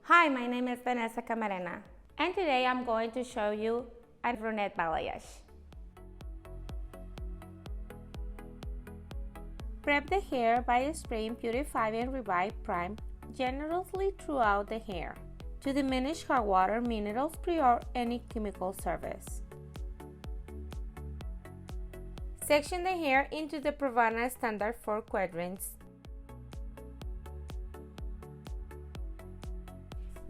Hi, my name is Vanessa Camarena, and today I'm going to show you a brunette balayage. Prep the hair by spraying Purify and Revive Prime generously throughout the hair to diminish hard water, minerals, or any chemical service. Section the hair into the PRAVANA standard 4 quadrants.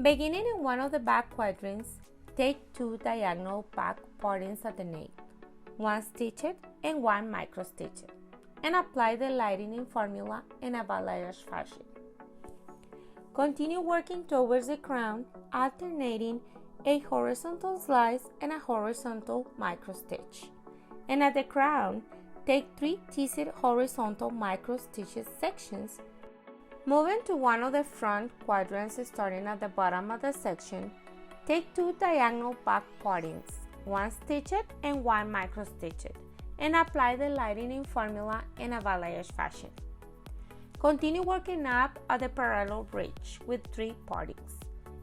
Beginning in one of the back quadrants, take 2 diagonal back partings at the nape, 1 stitched and 1 micro-stitched, and apply the lightening formula in a balayage fashion. Continue working towards the crown, alternating a horizontal slice and a horizontal micro-stitch. And at the crown, take 3 teased horizontal micro-stitched sections. Moving to one of the front quadrants starting at the bottom of the section, take 2 diagonal back partings, 1 stitched and 1 micro-stitched, and apply the lightening formula in a balayage fashion. Continue working up at the parallel bridge with 3 partings,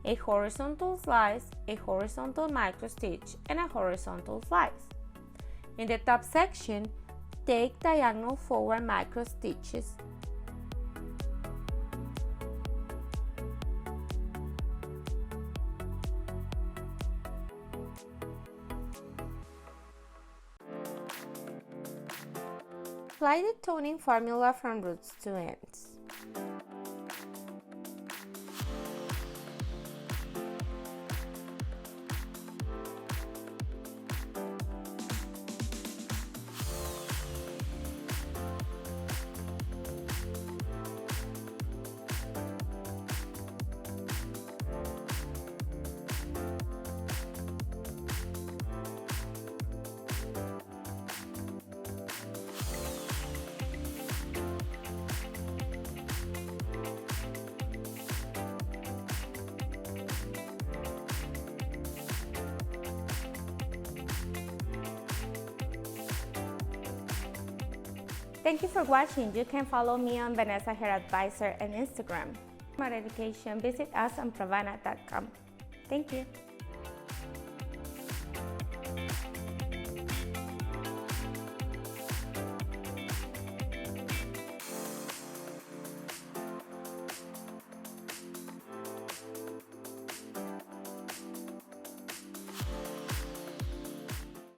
a horizontal slice, a horizontal micro-stitch, and a horizontal slice. In the top section, take diagonal forward micro-stitches. Apply the toning formula from roots to ends. Thank you for watching. You can follow me on Vanessa Hair Advisor and Instagram. For more education, visit us on pravana.com. Thank you.